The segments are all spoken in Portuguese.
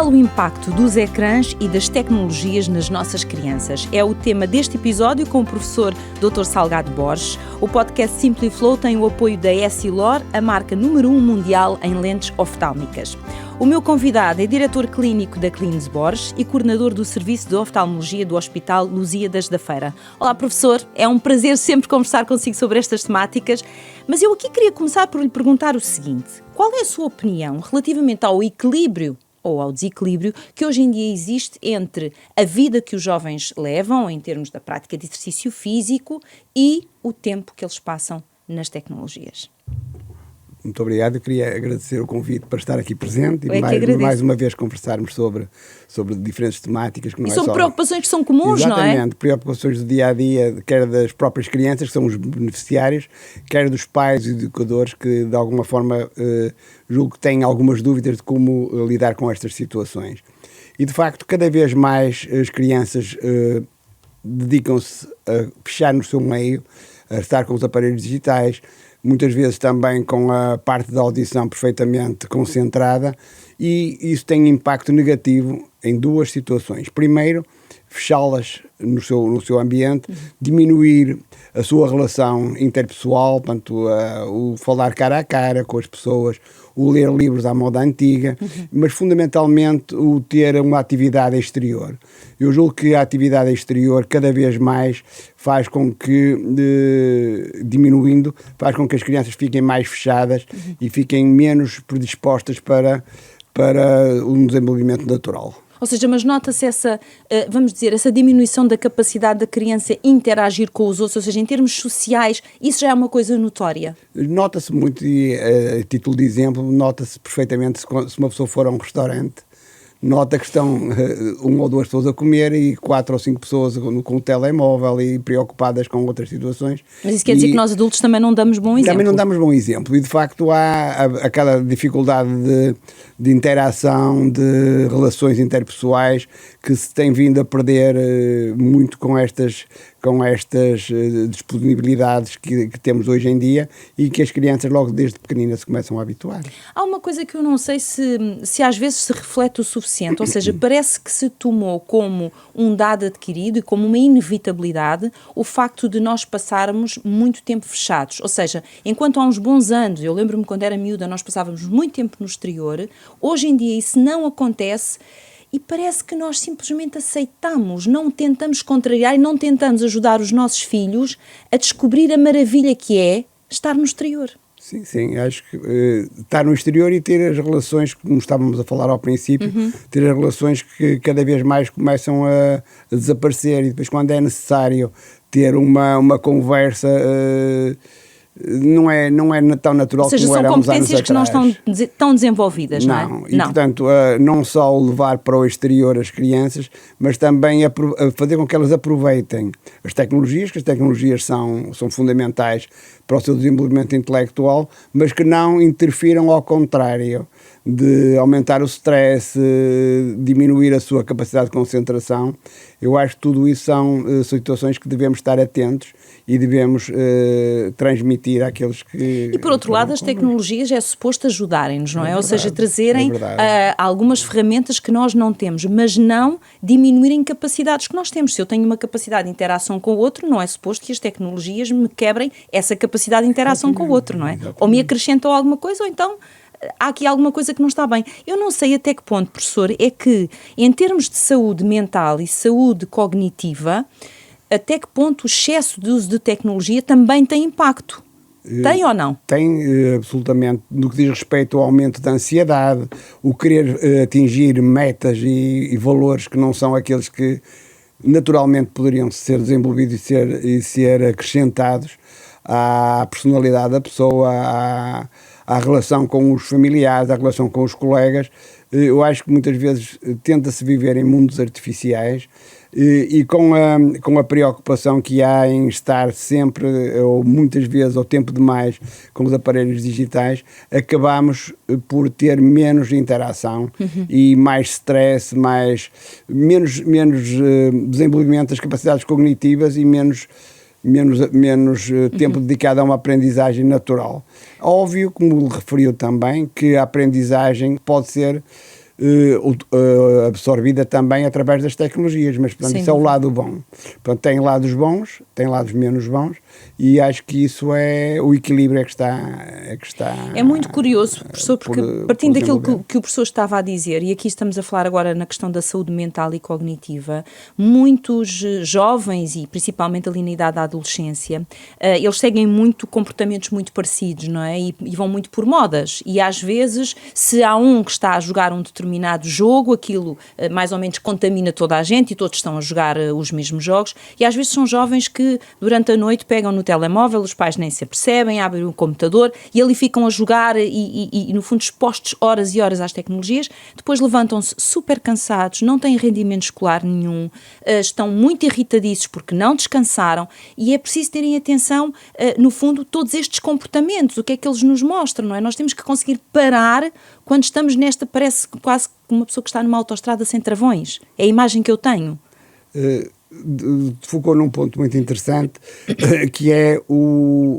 Qual o impacto dos ecrãs e das tecnologias nas nossas crianças? É o tema deste episódio com o professor Dr. Salgado Borges. O podcast Simpliflow tem o apoio da Essilor, a marca número 1 mundial em lentes oftálmicas. O meu convidado é diretor clínico da Clínicas Borges e coordenador do Serviço de Oftalmologia do Hospital Lusíadas da Feira. Olá, professor. É um prazer sempre conversar consigo sobre estas temáticas, mas eu aqui queria começar por lhe perguntar o seguinte: qual é a sua opinião relativamente ao equilíbrio ou ao desequilíbrio que hoje em dia existe entre a vida que os jovens levam em termos da prática de exercício físico e o tempo que eles passam nas tecnologias? Muito obrigado. Eu queria agradecer o convite para estar aqui presente e mais uma vez conversarmos sobre diferentes temáticas. Que não são preocupações que são comuns, exatamente, não é? Exatamente, preocupações do dia-a-dia, quer das próprias crianças, que são os beneficiários, quer dos pais e educadores que, de alguma forma, julgo que têm algumas dúvidas de como lidar com estas situações. E, de facto, cada vez mais as crianças dedicam-se a fechar no seu meio, a estar com os aparelhos digitais, muitas vezes também com a parte da audição perfeitamente concentrada, e isso tem impacto negativo em duas situações. Primeiro, fechá-las no seu ambiente, diminuir a sua relação interpessoal, portanto, o falar cara a cara com as pessoas, o ler livros à moda antiga, mas fundamentalmente o ter uma atividade exterior. Eu julgo que a atividade exterior cada vez mais faz com que, faz com que as crianças fiquem mais fechadas e fiquem menos predispostas para um desenvolvimento natural. Ou seja, mas nota-se essa diminuição da capacidade da criança interagir com os outros, ou seja, em termos sociais, isso já é uma coisa notória? Nota-se muito, e a título de exemplo, nota-se perfeitamente se uma pessoa for a um restaurante, nota que estão uma ou duas pessoas a comer e 4 ou 5 pessoas com o telemóvel e preocupadas com outras situações. Mas isso quer dizer que nós adultos também não damos bom exemplo? Também não damos bom exemplo, e de facto há aquela dificuldade de interação, de relações interpessoais que se tem vindo a perder muito com estas disponibilidades que temos hoje em dia e que as crianças logo desde pequeninas se começam a habituar. Há uma coisa que eu não sei se às vezes se reflete o suficiente, ou seja, parece que se tomou como um dado adquirido e como uma inevitabilidade o facto de nós passarmos muito tempo fechados, ou seja, enquanto há uns bons anos, eu lembro-me quando era miúda, nós passávamos muito tempo no exterior, hoje em dia isso não acontece. E parece que nós simplesmente aceitamos, não tentamos contrariar e não tentamos ajudar os nossos filhos a descobrir a maravilha que é estar no exterior. Sim, acho que estar no exterior e ter as relações, como estávamos a falar ao princípio, ter as relações que cada vez mais começam a desaparecer, e depois quando é necessário ter uma conversa... Não é tão natural como era há uns anos atrás. Ou seja, são competências que não estão tão desenvolvidas, não é? E, portanto, não só levar para o exterior as crianças, mas também a fazer com que elas aproveitem as tecnologias, que as tecnologias são fundamentais para o seu desenvolvimento intelectual, mas que não interfiram ao contrário, de aumentar o stress, diminuir a sua capacidade de concentração. Eu acho que tudo isso são situações que devemos estar atentos e devemos transmitir àqueles que... E por outro lado, as tecnologias é suposto ajudarem-nos, não é? Verdade, ou seja, trazerem algumas ferramentas que nós não temos, mas não diminuírem capacidades que nós temos. Se eu tenho uma capacidade de interação com o outro, não é suposto que as tecnologias me quebrem essa capacidade de interação com o outro, não é? Exatamente. Ou me acrescentam alguma coisa, ou então... há aqui alguma coisa que não está bem. Eu não sei até que ponto, professor, é que em termos de saúde mental e saúde cognitiva, até que ponto o excesso de uso de tecnologia também tem impacto? Tem ou não? Tem, absolutamente. No que diz respeito ao aumento da ansiedade, o querer atingir metas e valores que não são aqueles que naturalmente poderiam ser desenvolvidos e ser acrescentados à personalidade da pessoa, à relação com os familiares, à relação com os colegas. Eu acho que muitas vezes tenta-se viver em mundos artificiais e com a preocupação que há em estar sempre, ou muitas vezes, ao tempo demais, com os aparelhos digitais, acabamos por ter menos interação e mais stress, menos desenvolvimento das capacidades cognitivas e menos tempo dedicado a uma aprendizagem natural. Óbvio, como referiu também, que a aprendizagem pode ser absorvida também através das tecnologias, mas portanto, isso é o lado bom. Portanto, tem lados bons, tem lados menos bons, e acho que isso é o equilíbrio que está. É muito curioso, professor, porque partindo daquilo que o professor estava a dizer, e aqui estamos a falar agora na questão da saúde mental e cognitiva, muitos jovens, e principalmente ali na idade da adolescência, eles seguem muito comportamentos muito parecidos, não é? E vão muito por modas, e às vezes, se há um que está a jogar um determinado jogo, aquilo mais ou menos contamina toda a gente e todos estão a jogar os mesmos jogos, e às vezes são jovens que durante a noite pegam no telemóvel, os pais nem se apercebem, abrem o computador e ali ficam a jogar e no fundo expostos horas e horas às tecnologias, depois levantam-se super cansados, não têm rendimento escolar nenhum, estão muito irritadiços porque não descansaram, e é preciso terem atenção, no fundo, todos estes comportamentos, o que é que eles nos mostram, não é? Nós temos que conseguir parar quando estamos parece quase uma pessoa que está numa autoestrada sem travões. É a imagem que eu tenho. Focou num ponto muito interessante, que é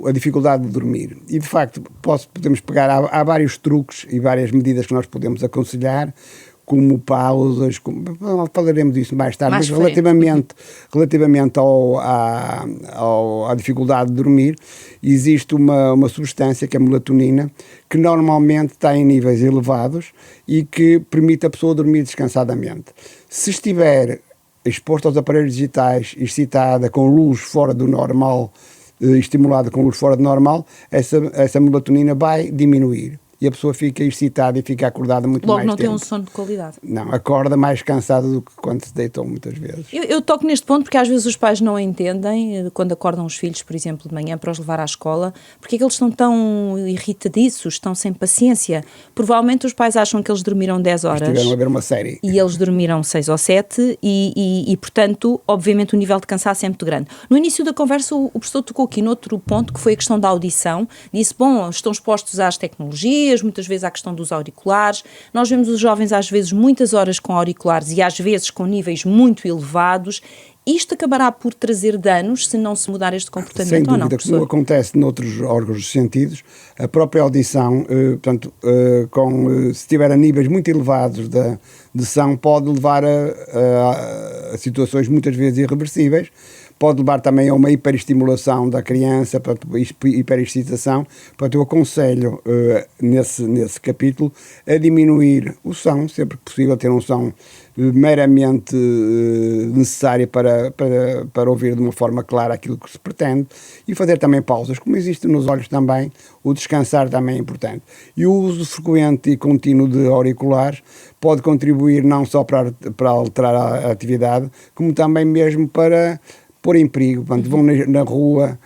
a dificuldade de dormir. E, de facto, podemos pegar, há vários truques e várias medidas que nós podemos aconselhar, como pausas, falaremos disso mais tarde, mas relativamente à dificuldade de dormir, existe uma substância que é a melatonina, que normalmente está em níveis elevados e que permite a pessoa dormir descansadamente. Se estiver exposta aos aparelhos digitais, excitada, com luz fora do normal, estimulada com luz fora do normal, essa melatonina vai diminuir. E a pessoa fica excitada e fica acordada muito mais tempo. Logo não tem um sono de qualidade. Não, acorda mais cansada do que quando se deitou muitas vezes. Eu toco neste ponto porque às vezes os pais não entendem, quando acordam os filhos, por exemplo, de manhã para os levar à escola, porque é que eles estão tão irritadiços, estão sem paciência. Provavelmente os pais acham que eles dormiram 10 horas. Estiveram a ver uma série. E eles dormiram 6 ou 7 e portanto, obviamente o nível de cansaço é muito grande. No início da conversa o professor tocou aqui noutro ponto, que foi a questão da audição. Disse, bom, estão expostos às tecnologias, muitas vezes à questão dos auriculares. Nós vemos os jovens às vezes muitas horas com auriculares e às vezes com níveis muito elevados. Isto acabará por trazer danos se não se mudar este comportamento. Sem dúvida, ou não, professor? como acontece noutros órgãos dos sentidos, a própria audição, se estiver a níveis muito elevados de som, pode levar a situações muitas vezes irreversíveis. Pode levar também a uma hiperestimulação da criança, hiperexcitação. Portanto, eu aconselho, nesse capítulo, a diminuir o som, sempre que possível, ter um som meramente necessário para ouvir de uma forma clara aquilo que se pretende, e fazer também pausas. Como existe nos olhos também, o descansar também é importante. E o uso frequente e contínuo de auriculares pode contribuir não só para alterar a atividade, como também mesmo para pôr em perigo. Portanto, vão na rua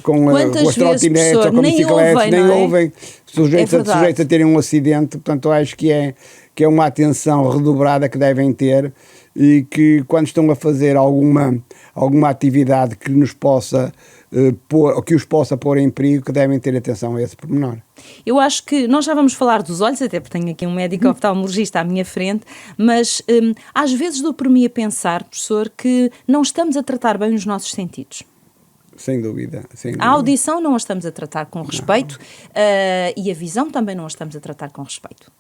com as trotinetes ou com bicicletas, nem ouvem, sujeitos a terem um acidente. Portanto, eu acho que é uma atenção redobrada que devem ter, e que quando estão a fazer alguma atividade que nos possa que os possa pôr em perigo, que devem ter atenção a esse pormenor. Eu acho que nós já vamos falar dos olhos, até porque tenho aqui um médico oftalmologista à minha frente, mas às vezes dou por mim a pensar, professor, que não estamos a tratar bem os nossos sentidos. Sem dúvida. A audição não a estamos a tratar com respeito, e a visão também não a estamos a tratar com respeito.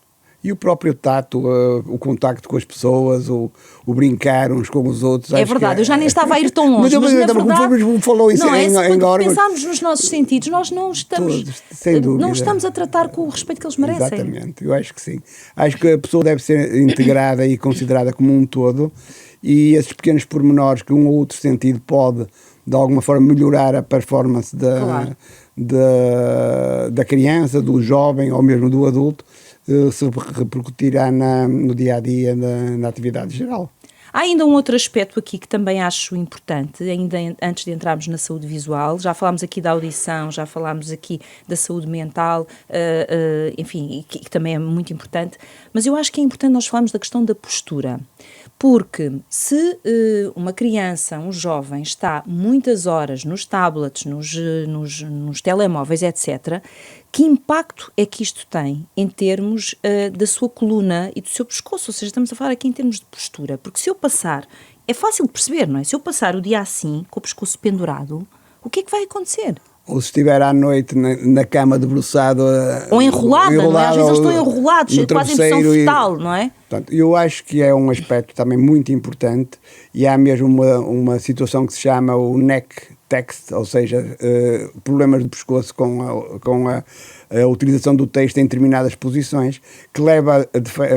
E o próprio tato, o contacto com as pessoas, o brincar uns com os outros. É verdade, eu já nem estava a ir tão longe, mas na verdade, falou isso quando pensarmos nos nossos sentidos, nós não estamos, não estamos a tratar com o respeito que eles merecem. Exatamente, eu acho que sim. Acho que a pessoa deve ser integrada e considerada como um todo, e esses pequenos pormenores que um ou outro sentido pode, de alguma forma, melhorar a performance da criança, do jovem ou mesmo do adulto, se repercutirá no dia-a-dia, na atividade geral. Há ainda um outro aspecto aqui que também acho importante, ainda antes de entrarmos na saúde visual. Já falámos aqui da audição, já falámos aqui da saúde mental, enfim, que também é muito importante, mas eu acho que é importante nós falarmos da questão da postura. Porque se uma criança, um jovem, está muitas horas nos tablets, nos telemóveis, etc., que impacto é que isto tem em termos da sua coluna e do seu pescoço? Ou seja, estamos a falar aqui em termos de postura. Porque se eu passar, é fácil de perceber, não é? Se eu passar o dia assim, com o pescoço pendurado, o que é que vai acontecer? ou se estiver à noite na cama debruçado... Ou enrolada, não é? Às vezes eles estão enrolados, é quase impressão fetal, não é? Portanto, eu acho que é um aspecto também muito importante, e há mesmo uma situação que se chama o neck text, ou seja, problemas de pescoço com a utilização do texto em determinadas posições, que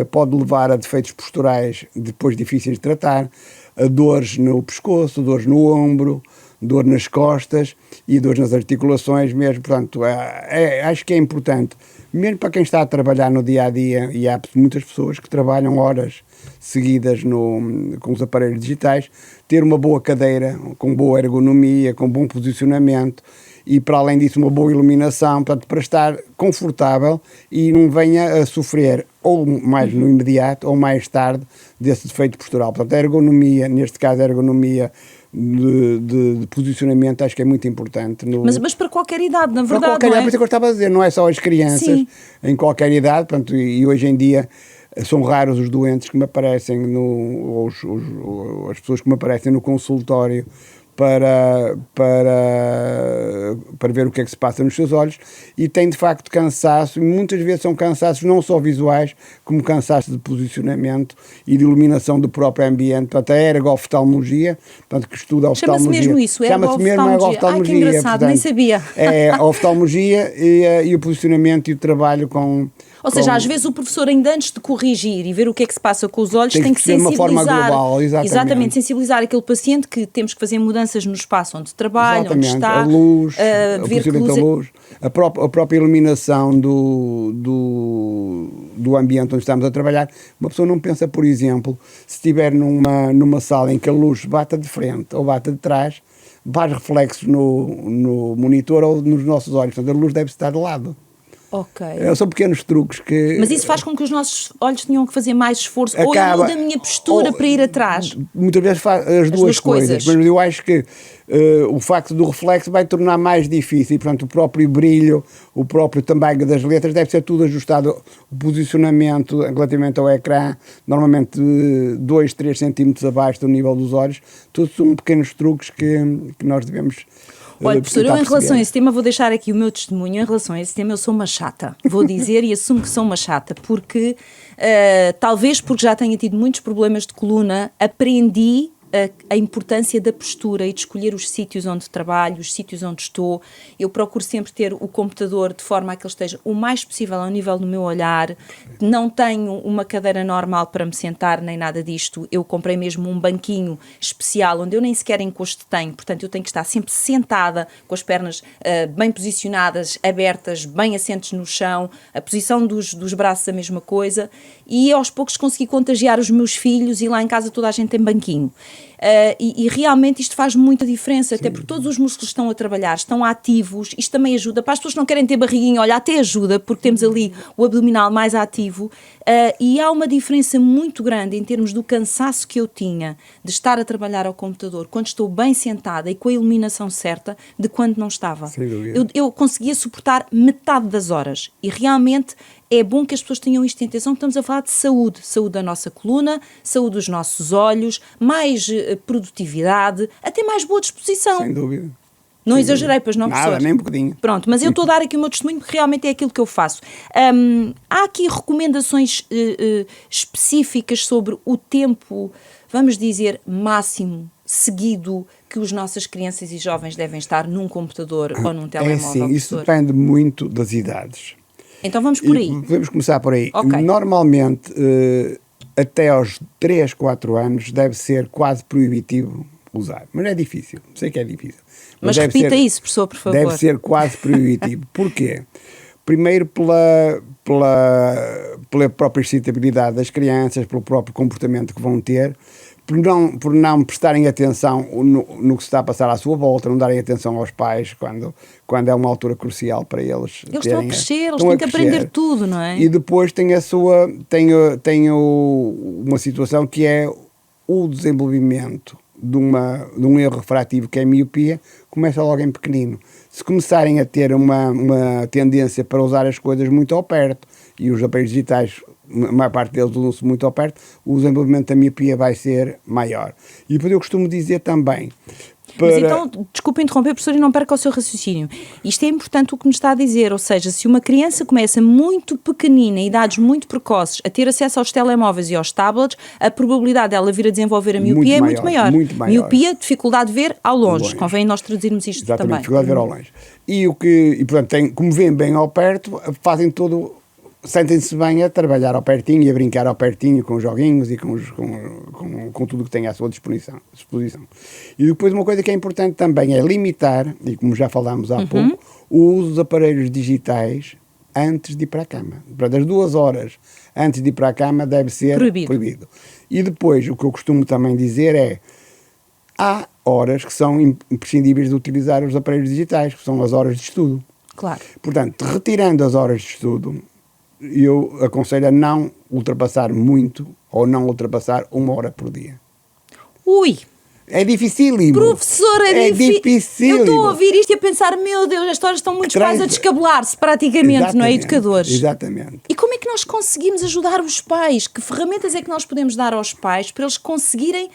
pode levar a defeitos posturais depois difíceis de tratar, a dores no pescoço, dores no ombro, dor nas costas e dores nas articulações mesmo. Portanto, acho que é importante, mesmo para quem está a trabalhar no dia-a-dia, e há muitas pessoas que trabalham horas seguidas com os aparelhos digitais, ter uma boa cadeira, com boa ergonomia, com bom posicionamento e, para além disso, uma boa iluminação, portanto, para estar confortável e não venha a sofrer ou mais no imediato ou mais tarde desse defeito postural. Portanto, a ergonomia, neste caso a ergonomia de posicionamento, acho que é muito importante. Mas para qualquer idade, na verdade, para qualquer idade, por isso que eu estava a dizer, não é só as crianças, sim, em qualquer idade, portanto, e hoje em dia são raros os doentes que me aparecem, as pessoas que me aparecem no consultório para ver o que é que se passa nos seus olhos, e tem de facto cansaço, e muitas vezes são cansaços não só visuais, como cansaço de posicionamento e de iluminação do próprio ambiente. Portanto, a ergo-oftalmologia, portanto, que estuda a oftalmologia. Chama-se mesmo isso, ergo-oftalmologia. Ai, que engraçado, portanto, nem sabia. É a oftalmologia e o posicionamento e o trabalho com... Ou seja, às vezes o professor, ainda antes de corrigir e ver o que é que se passa com os olhos, tem que sensibilizar. De uma forma global, exatamente, sensibilizar aquele paciente que temos que fazer mudanças no espaço onde trabalha, exatamente, onde está. A luz, ver que luz a luz, a própria iluminação do ambiente onde estamos a trabalhar. Uma pessoa não pensa, por exemplo, se estiver numa sala em que a luz bata de frente ou bata de trás, faz reflexos no monitor ou nos nossos olhos. Portanto, a luz deve estar de lado. Ok. São pequenos truques que... Mas isso faz com que os nossos olhos tenham que fazer mais esforço, ou eu mudo a minha postura para ir atrás? Muitas vezes faz as duas coisas. Mas eu acho que o facto do reflexo vai tornar mais difícil, e, portanto, o próprio brilho, o próprio tamanho das letras, deve ser tudo ajustado. O posicionamento relativamente ao ecrã, normalmente 2, 3 centímetros abaixo do nível dos olhos, tudo são pequenos truques que nós devemos... Olha, professor, eu em relação a esse tema vou deixar aqui o meu testemunho. Em relação a esse tema eu sou uma chata, vou dizer e assumo que sou uma chata, porque talvez porque já tenha tido muitos problemas de coluna, aprendi a importância da postura e de escolher os sítios onde trabalho, os sítios onde estou. Eu procuro sempre ter o computador de forma a que ele esteja o mais possível ao nível do meu olhar. Não tenho uma cadeira normal para me sentar, nem nada disto. Eu comprei mesmo um banquinho especial, onde eu nem sequer encosto tenho, portanto eu tenho que estar sempre sentada, com as pernas bem posicionadas, abertas, bem assentes no chão, a posição dos braços a mesma coisa, e aos poucos consegui contagiar os meus filhos, e lá em casa toda a gente tem banquinho. E realmente isto faz muita diferença, até porque todos os músculos estão a trabalhar, estão ativos. Isto também ajuda, para as pessoas que não querem ter barriguinha, olha, até ajuda, porque temos ali o abdominal mais ativo, e há uma diferença muito grande em termos do cansaço que eu tinha de estar a trabalhar ao computador, quando estou bem sentada e com a iluminação certa, de quando não estava. Eu conseguia suportar metade das horas, e realmente é bom que as pessoas tenham isto em atenção. Estamos a falar de saúde da nossa coluna, saúde dos nossos olhos, mais produtividade, até mais boa disposição. Sem dúvida. Não exagerei, pois não, professor? Nada, nem um bocadinho. Pronto, mas eu estou a dar aqui o meu testemunho porque realmente é aquilo que eu faço. Há aqui recomendações específicas sobre o tempo, vamos dizer, máximo, seguido, que as nossas crianças e jovens devem estar num computador ou num telemóvel? Sim, isso depende muito das idades. Então vamos por aí. Vamos começar por aí. Okay. Normalmente, até aos 3, 4 anos, deve ser quase proibitivo usar. Mas é difícil. Sei que é difícil. Mas repita isso, professor, por favor. Deve ser quase proibitivo. Porquê? Primeiro pela própria excitabilidade das crianças, pelo próprio comportamento que vão ter, por não prestarem atenção no que se está a passar à sua volta, não darem atenção aos pais quando é uma altura crucial para eles. Eles estão a crescer, eles têm que aprender tudo, não é? E depois tem uma situação que é o desenvolvimento de um erro refrativo, que é a miopia, começa logo em pequenino. Se começarem a ter uma tendência para usar as coisas muito ao perto, e os aparelhos digitais, a maior parte deles usam-se muito ao perto, o desenvolvimento da miopia vai ser maior. E depois eu costumo dizer também, Mas então, desculpe interromper, professor, e não perca o seu raciocínio. Isto é importante o que nos está a dizer, ou seja, se uma criança começa muito pequenina, em idades muito precoces, a ter acesso aos telemóveis e aos tablets, a probabilidade dela vir a desenvolver a miopia é muito maior. Muito maior. Miopia, dificuldade de ver ao longe. Convém nós traduzirmos isto Exatamente, também. dificuldade de ver ao longe. E portanto, como vêm bem ao perto, fazem todo... Sentem-se bem a trabalhar ao pertinho e a brincar ao pertinho com os joguinhos e com tudo que tem à sua disposição. E depois uma coisa que é importante também é limitar, e como já falámos há pouco, o uso dos aparelhos digitais antes de ir para a cama. Portanto, as 2 horas antes de ir para a cama deve ser proibido. E depois, o que eu costumo também dizer é, há horas que são imprescindíveis de utilizar os aparelhos digitais, que são as horas de estudo. Claro. Portanto, retirando as horas de estudo, eu aconselho a não ultrapassar muito ou não ultrapassar 1 hora por dia. Ui! É dificílimo. Professor, é difícil. Eu estou a ouvir isto e a pensar, meu Deus, as histórias estão muitos pais a descabelar-se praticamente, não é? Educadores. Exatamente. E como é que nós conseguimos ajudar os pais? Que ferramentas é que nós podemos dar aos pais para eles conseguirem,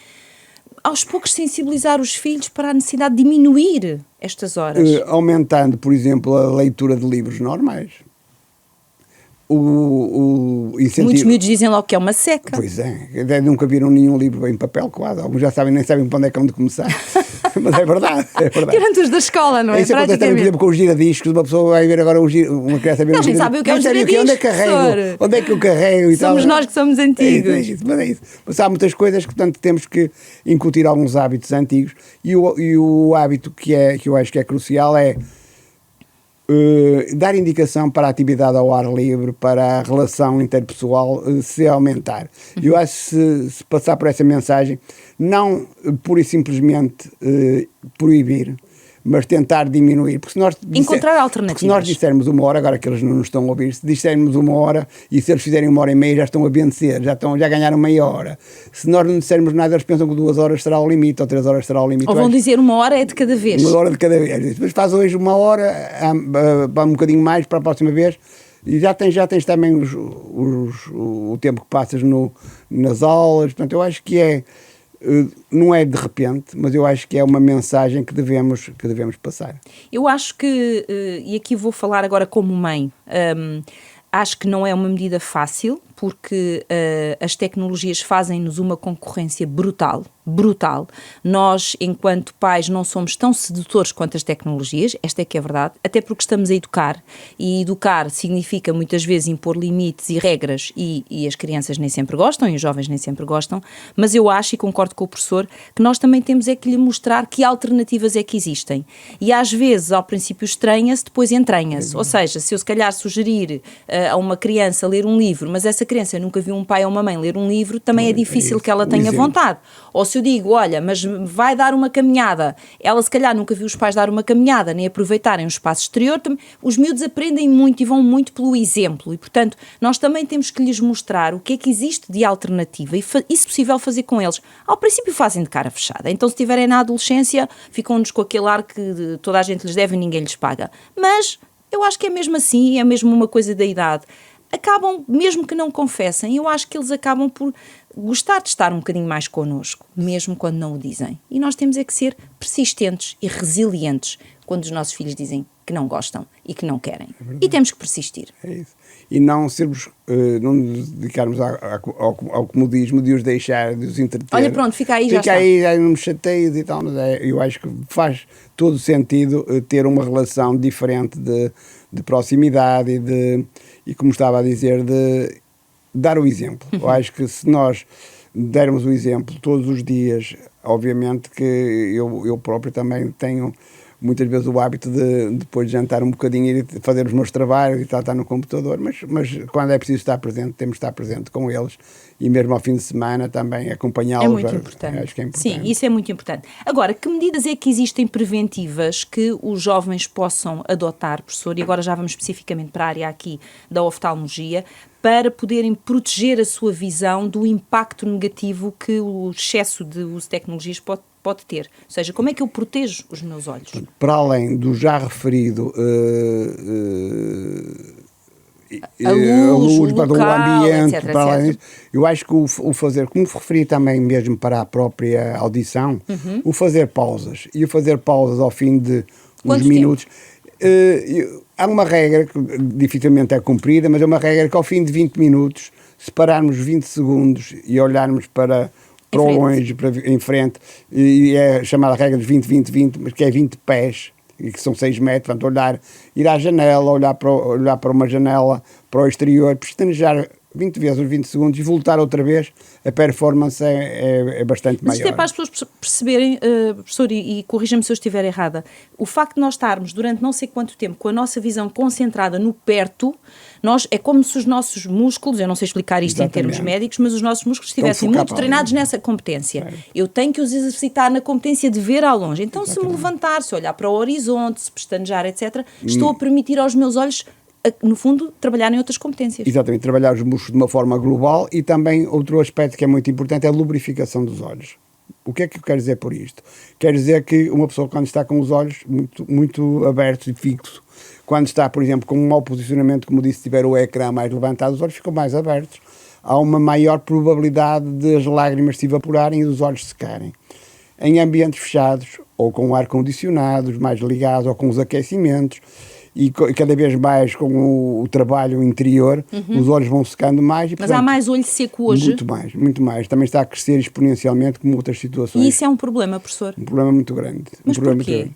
aos poucos, sensibilizar os filhos para a necessidade de diminuir estas horas? Aumentando, por exemplo, a leitura de livros normais. O incentivo... Muitos miúdos dizem logo que é uma seca. Pois é, nunca viram nenhum livro em papel quase. Alguns já sabem, nem sabem para onde é que hão de começar. Mas é verdade. Tirando os da escola, não é? Isso acontece também, por exemplo, com os giradiscos. Uma pessoa vai ver agora uma criança ver um giradisco. Não sabem o que é um giradisco. Onde é que carrego? Onde é que eu carrego? E somos nós que somos antigos. É isso. Mas há muitas coisas que, portanto, temos que incutir alguns hábitos antigos. E o hábito que eu acho que é crucial é dar indicação para a atividade ao ar livre, para a relação interpessoal se aumentar. Eu acho que se passar por essa mensagem, não pura e simplesmente proibir, mas tentar diminuir. Porque se nós encontrar alternativas. Porque se nós dissermos 1 hora, agora que eles não nos estão a ouvir, se dissermos 1 hora e se eles fizerem 1h30 já estão a vencer, já ganharam meia hora. Se nós não dissermos nada, eles pensam que 2 horas será o limite ou 3 horas será o limite. Ou vão dizer 1 hora é de cada vez. 1 hora de cada vez. Mas faz hoje 1 hora, um bocadinho mais para a próxima vez. E já tens também o tempo que passas nas aulas. Portanto, eu acho que não é de repente, mas eu acho que é uma mensagem que devemos passar. Eu acho que, e aqui vou falar agora como mãe, acho que não é uma medida fácil, porque as tecnologias fazem-nos uma concorrência brutal. Nós, enquanto pais, não somos tão sedutores quanto as tecnologias, esta é que é a verdade, até porque estamos a educar, e educar significa muitas vezes impor limites e regras, e as crianças nem sempre gostam, e os jovens nem sempre gostam, mas eu acho, e concordo com o professor, que nós também temos é que lhe mostrar que alternativas é que existem. E às vezes, ao princípio estranha-se, depois entranha-se. Ou seja, se eu se calhar sugerir a uma criança ler um livro, mas essa criança nunca viu um pai ou uma mãe ler um livro, também é difícil que ela tenha vontade. Ou se eu digo, olha, mas vai dar uma caminhada, ela se calhar nunca viu os pais dar uma caminhada, nem aproveitarem o espaço exterior, os miúdos aprendem muito e vão muito pelo exemplo, e portanto nós também temos que lhes mostrar o que é que existe de alternativa e se possível fazer com eles. Ao princípio fazem de cara fechada, então se estiverem na adolescência ficam-nos com aquele ar que toda a gente lhes deve e ninguém lhes paga, mas eu acho que é mesmo assim, é mesmo uma coisa da idade. Acabam, mesmo que não confessem, eu acho que eles acabam por gostar de estar um bocadinho mais connosco, mesmo quando não o dizem. E nós temos é que ser persistentes e resilientes quando os nossos filhos dizem que não gostam e que não querem. E temos que persistir. É isso. E não sermos, não nos dedicarmos ao comodismo de os deixar, de os entreter. Olha, pronto, fica aí, já está. Fica aí, já não me chateios e tal, mas eu acho que faz todo sentido ter uma relação diferente de proximidade e como estava a dizer, de dar o exemplo. Eu acho que se nós dermos o exemplo todos os dias, obviamente que eu próprio também tenho muitas vezes o hábito de depois de jantar um bocadinho e fazer os meus trabalhos e estar no computador, mas quando é preciso estar presente, temos de estar presente com eles e mesmo ao fim de semana também acompanhá-los. É muito importante. Acho que é importante. Sim, isso é muito importante. Agora, que medidas é que existem preventivas que os jovens possam adotar, professor, e agora já vamos especificamente para a área aqui da oftalmologia, para poderem proteger a sua visão do impacto negativo que o excesso de uso de tecnologias pode ter? Ou seja, como é que eu protejo os meus olhos? Para além do já referido a luz, o para o local, ambiente, etc, para além etc. disso. Eu acho que o fazer, como referi também mesmo para a própria audição, o fazer pausas e o fazer pausas ao fim de uns Quanto minutos. Há uma regra que dificilmente é cumprida, mas é uma regra que ao fim de 20 minutos, se pararmos 20 segundos e olharmos para o longe, em frente, e é chamada regra dos 20-20-20, mas que é 20 pés, e que são 6 metros, portanto, ir à janela, olhar para uma janela, para o exterior, pestanejar 20 vezes os 20 segundos e voltar outra vez, a performance é bastante maior. Mas isto é para as pessoas perceberem, professor, e corrija-me se eu estiver errada, o facto de nós estarmos durante não sei quanto tempo com a nossa visão concentrada no perto, é como se os nossos músculos, eu não sei explicar isto em termos médicos, mas os nossos músculos estivessem muito treinados nessa competência. Eu tenho que os exercitar na competência de ver ao longe. Então, se me levantar, se olhar para o horizonte, se pestanejar, etc., estou a permitir aos meus olhos, no fundo, trabalhar em outras competências. Exatamente, trabalhar os músculos de uma forma global. E também outro aspecto que é muito importante é a lubrificação dos olhos. O que é que eu quero dizer por isto? Quero dizer que uma pessoa, quando está com os olhos muito abertos e fixos, quando está, por exemplo, com um mau posicionamento, como disse, se tiver o ecrã mais levantado, os olhos ficam mais abertos. Há uma maior probabilidade de as lágrimas se evaporarem e os olhos secarem. Em ambientes fechados, ou com ar-condicionados mais ligados, ou com os aquecimentos, e cada vez mais com o trabalho interior, os olhos vão secando mais. E, mas há mais olho seco hoje? Muito mais. Também está a crescer exponencialmente, como outras situações. E isso é um problema, professor? Um problema muito grande. Mas porquê?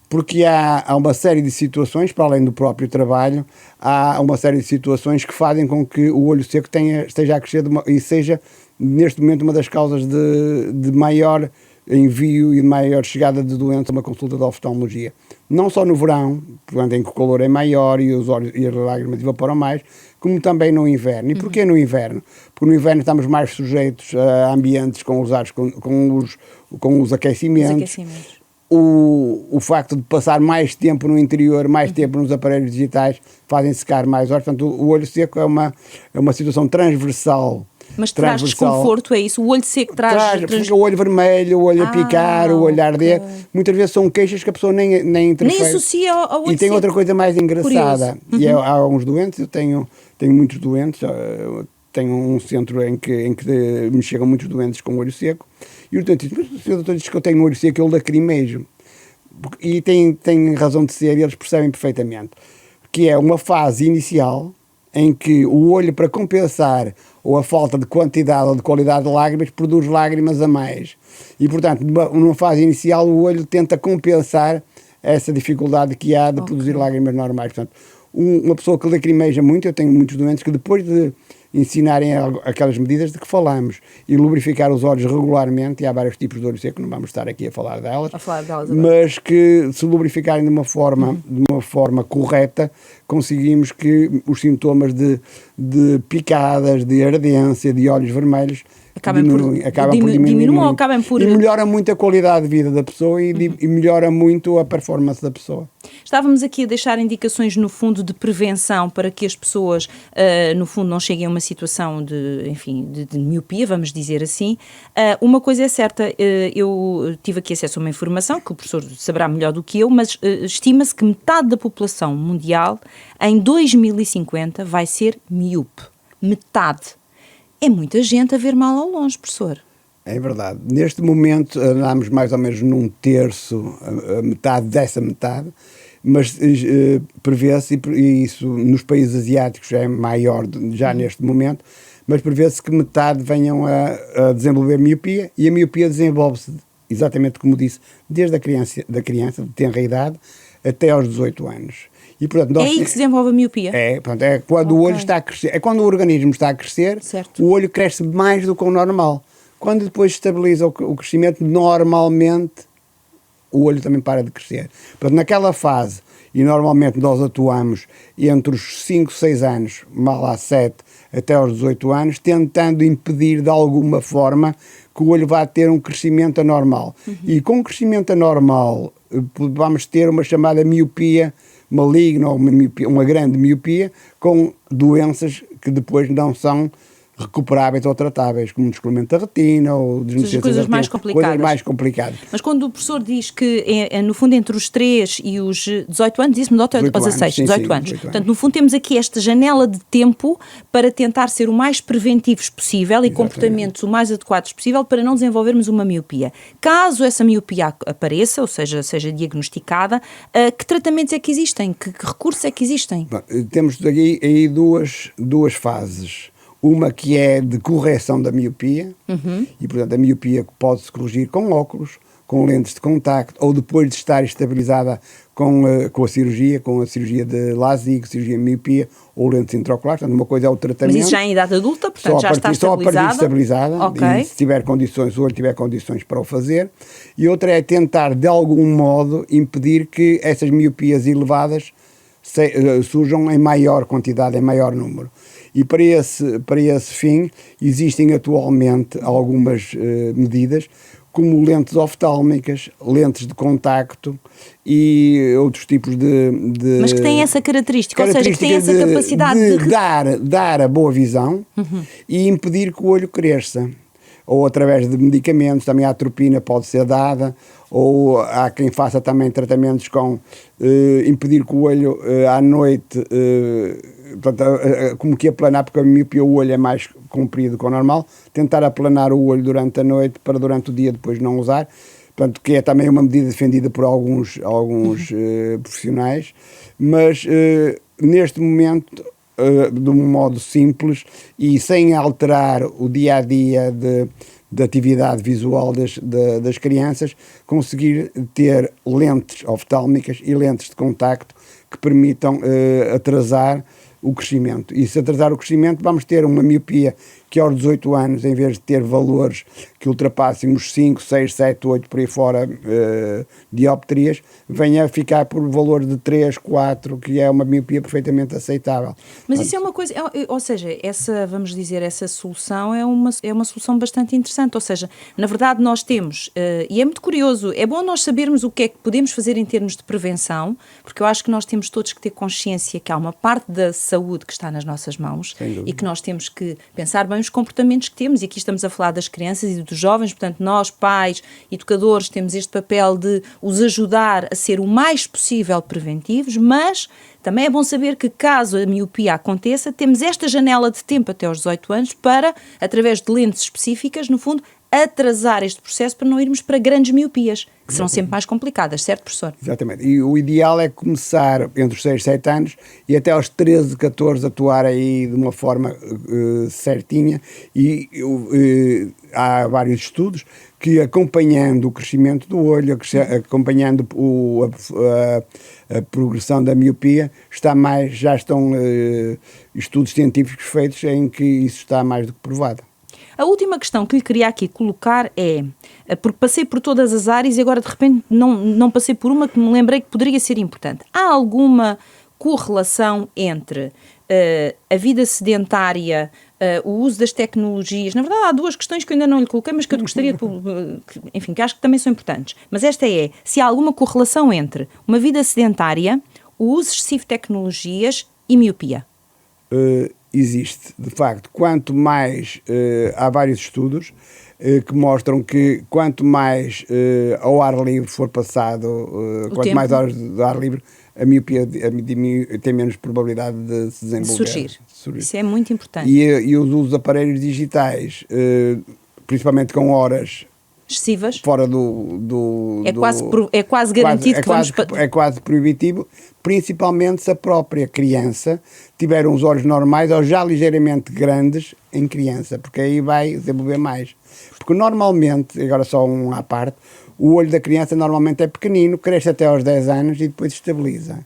Porque há uma série de situações, para além do próprio trabalho, há uma série de situações que fazem com que o olho seco esteja a crescer e seja, neste momento, uma das causas de maior envio e de maior chegada de doença a uma consulta de oftalmologia. Não só no verão, quando em que o calor é maior e os olhos e as lágrimas evaporam mais, como também no inverno. E porquê no inverno? Porque no inverno estamos mais sujeitos a ambientes com os aquecimentos. O facto de passar mais tempo no interior, mais tempo nos aparelhos digitais, fazem secar mais olhos. Portanto, o olho seco é uma situação transversal. Mas traz desconforto, é isso? O olho seco traz... Fica o olho vermelho, o olho a picar, o olho a arder. Muitas vezes são queixas que a pessoa nem interfere. Nem associa ao olho seco. E tem outra coisa mais engraçada. E há uns doentes, eu tenho muitos doentes, tenho um centro em que me chegam muitos doentes com olho seco, e o doente diz, mas o senhor doutor diz que eu tenho olho seco, eu lacrimejo. E tem razão de ser, e eles percebem perfeitamente, que é uma fase inicial em que o olho, para compensar ou a falta de quantidade ou de qualidade de lágrimas, produz lágrimas a mais. E, portanto, numa fase inicial, o olho tenta compensar essa dificuldade que há de produzir lágrimas normais. Portanto, uma pessoa que lacrimeja muito, eu tenho muitos doentes que depois de ensinarem aquelas medidas de que falamos e lubrificar os olhos regularmente, e há vários tipos de olho seco, não vamos estar aqui a falar delas, mas que se lubrificarem de uma forma correta, conseguimos que os sintomas de picadas, de ardência, de olhos vermelhos acabam por diminuir ou acabam por... E melhora muito a qualidade de vida da pessoa e melhora muito a performance da pessoa. Estávamos aqui a deixar indicações, no fundo, de prevenção para que as pessoas, no fundo, não cheguem a uma situação de miopia, vamos dizer assim. Uma coisa é certa, eu tive aqui acesso a uma informação, que o professor saberá melhor do que eu, mas estima-se que metade da população mundial, em 2050, vai ser míope. Metade. É muita gente a ver mal ao longe, professor. É verdade. Neste momento andamos mais ou menos num terço, a metade dessa metade, mas prevê-se, e isso nos países asiáticos é maior já neste momento, mas prevê-se que metade venham a desenvolver miopia, e a miopia desenvolve-se, exatamente como disse, desde a criança de tenra idade até aos 18 anos. E, portanto, é aí que se desenvolve a miopia? É quando o olho está a crescer, é quando o organismo está a crescer, certo. O olho cresce mais do que o normal. Quando depois estabiliza o crescimento, normalmente o olho também para de crescer. Portanto, naquela fase, e normalmente nós atuamos entre os 5, 6 anos, mal há 7, até aos 18 anos, tentando impedir de alguma forma que o olho vá ter um crescimento anormal. E com o crescimento anormal vamos ter uma chamada miopia maligna, ou uma grande miopia, com doenças que depois não são recuperáveis ou tratáveis, como descolamento da retina ou desnutrição coisas da mais retina, complicadas. coisas mais complicadas. Mas quando o professor diz que, no fundo, entre os 3 e os 18 anos, disse-me, doutor, 18 aos 16, anos, sim, 18 sim, anos. 18 Portanto, no fundo, temos aqui esta janela de tempo para tentar ser o mais preventivos possível e comportamentos o mais adequados possível para não desenvolvermos uma miopia. Caso essa miopia apareça, ou seja diagnosticada, que tratamentos é que existem? Que recursos é que existem? Bom, temos aí duas fases. Uma que é de correção da miopia, e portanto a miopia pode-se corrigir com óculos, com lentes de contacto, ou depois de estar estabilizada com a cirurgia de LASIK, cirurgia de miopia, ou lentes intraoculares. Portanto, uma coisa é o tratamento. Mas isso já em idade adulta, portanto já está só a partir de estabilizada, okay. E se tiver condições, o olho tiver condições para o fazer. E outra é tentar, de algum modo, impedir que essas miopias elevadas surjam em maior quantidade, em maior número. E para esse fim existem atualmente algumas medidas, como lentes oftálmicas, lentes de contacto e outros tipos de mas que têm essa característica, ou seja, que têm essa capacidade de dar a boa visão e impedir que o olho cresça. Ou através de medicamentos, também a atropina pode ser dada, ou há quem faça também tratamentos com impedir que o olho à noite, como que aplanar, porque a miopia o olho é mais comprido que o normal, tentar aplanar o olho durante a noite para durante o dia depois não usar, portanto, que é também uma medida defendida por alguns profissionais, mas neste momento, de um modo simples e sem alterar o dia-a-dia de atividade visual das crianças, conseguir ter lentes oftálmicas e lentes de contacto que permitam atrasar o crescimento. E se atrasar o crescimento, vamos ter uma miopia que aos 18 anos, em vez de ter valores que ultrapassem os 5, 6, 7, 8 por aí fora dioptrias, venha a ficar por valor de 3, 4, que é uma miopia perfeitamente aceitável. Mas isso é uma coisa, ou seja, essa solução é uma solução bastante interessante, ou seja, na verdade nós temos, e é muito curioso, é bom nós sabermos o que é que podemos fazer em termos de prevenção, porque eu acho que nós temos todos que ter consciência que há uma parte da saúde que está nas nossas mãos e que nós temos que pensar bem os comportamentos que temos, e aqui estamos a falar das crianças e dos jovens, portanto nós, pais, educadores, temos este papel de os ajudar a ser o mais possível preventivos, mas também é bom saber que caso a miopia aconteça, temos esta janela de tempo até aos 18 anos para, através de lentes específicas, no fundo, atrasar este processo para não irmos para grandes miopias, que serão sempre mais complicadas, certo, professor? Exatamente. E o ideal é começar entre os 6 e 7 anos e até aos 13, 14 atuar aí de uma forma certinha e há vários estudos que, acompanhando o crescimento do olho, acompanhando a progressão da miopia, já estão estudos científicos feitos em que isso está mais do que provado. A última questão que lhe queria aqui colocar é, porque passei por todas as áreas e agora de repente não passei por uma que me lembrei que poderia ser importante. Há alguma correlação entre a vida sedentária, o uso das tecnologias? Na verdade há duas questões que eu ainda não lhe coloquei, mas que eu gostaria de, enfim, que acho que também são importantes. Mas esta é, se há alguma correlação entre uma vida sedentária, o uso excessivo de tecnologias e miopia? Existe, de facto, quanto mais, há vários estudos que mostram que quanto mais ao ar livre for passado, quanto mais horas de ar livre, a miopia tem menos probabilidade de se desenvolver. Surgir. Isso é muito importante. E os usos de aparelhos digitais, principalmente com horas excessivas, fora é quase garantido que vamos... É quase proibitivo, principalmente se a própria criança tiver uns olhos normais ou já ligeiramente grandes em criança, porque aí vai desenvolver mais. Porque normalmente, agora só um à parte, o olho da criança normalmente é pequenino, cresce até aos 10 anos e depois estabiliza.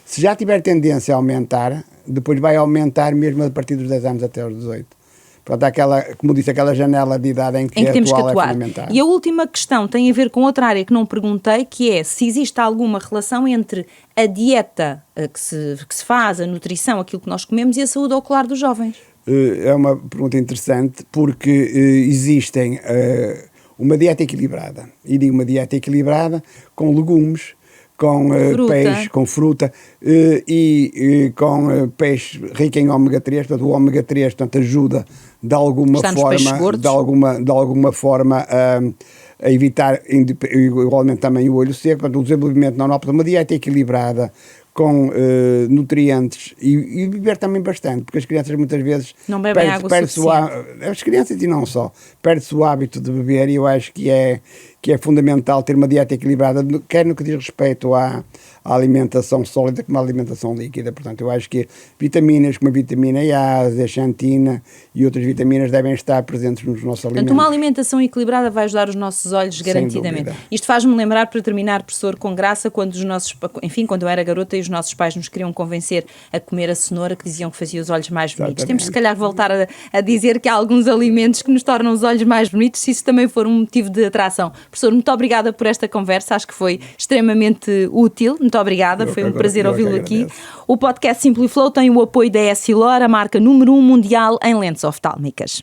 Se já tiver tendência a aumentar, depois vai aumentar mesmo a partir dos 10 anos até aos 18. Portanto, como disse, aquela janela de idade em que temos que atuar. É fundamental. E a última questão tem a ver com outra área que não perguntei, que é se existe alguma relação entre a dieta que se faz, a nutrição, aquilo que nós comemos, e a saúde ocular dos jovens. É uma pergunta interessante, porque existem uma dieta equilibrada. E digo uma dieta equilibrada com legumes, com Fruta. peixe, com fruta e com peixe rico em ômega 3. Portanto, o ômega 3, portanto, ajuda de alguma Está nos peixes forma, gordos. de alguma forma a evitar igualmente também o olho seco. Portanto, o desenvolvimento normal, uma dieta equilibrada com nutrientes e beber também bastante, porque as crianças muitas vezes não bebem água suficiente. as crianças e não só, perde-se o hábito de beber, e eu acho que é fundamental ter uma dieta equilibrada, quer no que diz respeito à alimentação sólida como à alimentação líquida. Portanto, eu acho que vitaminas como a vitamina A, a zeaxantina e outras vitaminas devem estar presentes nos nossos alimentos. Portanto, uma alimentação equilibrada vai ajudar os nossos olhos garantidamente. Isto faz-me lembrar, para terminar, professor, com graça, quando quando eu era garota e os nossos pais nos queriam convencer a comer a cenoura, que diziam que fazia os olhos mais bonitos. Exatamente. Temos, se calhar, voltar a dizer que há alguns alimentos que nos tornam os olhos mais bonitos, se isso também for um motivo de atração. Professor, muito obrigada por esta conversa, acho que foi extremamente útil. Muito obrigada, foi um prazer ouvi-lo aqui. O podcast Simply Flow tem o apoio da Essilor, a marca número 1 mundial em lentes oftálmicas.